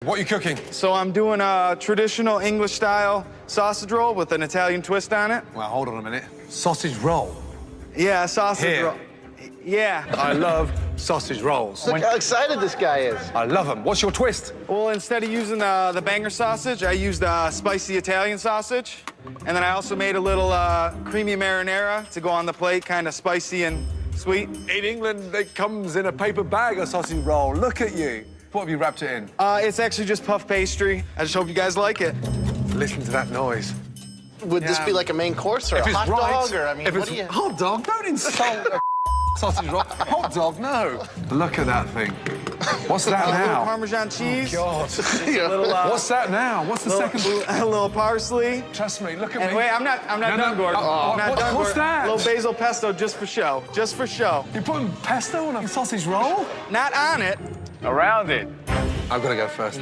What are you cooking? So I'm doing a traditional English-style sausage roll with an Italian twist on it. Well, hold on a minute. Sausage roll. Yeah, sausage Here. roll. Yeah. I love sausage rolls. Look how excited this guy is. I love them. What's your twist? Well, instead of using the banger sausage, I used spicy Italian sausage. And then I also made a little creamy marinara to go on the plate, kind of spicy and sweet. In England, it comes in a paper bag, a sausage roll. Look at you. What have you wrapped it in? It's actually just puff pastry. I just hope you guys like it. Listen to that noise. Would this be like a main course or If a it's hot right, dog? Or, I mean, if what it's do you... hot dog, don't insult a sausage roll. Hot dog, no. Look at that thing. What's that A little now? Parmesan cheese. God. Yeah. Little, What's that now? What's the second? A little parsley. Trust me, look at And me. wait, I'm not done, Gordon. Oh, I'm not done, what's Gordon. that? A little basil pesto just for show. Just for show. You're putting pesto on a sausage roll? Not on it. Around it. I've got to go first.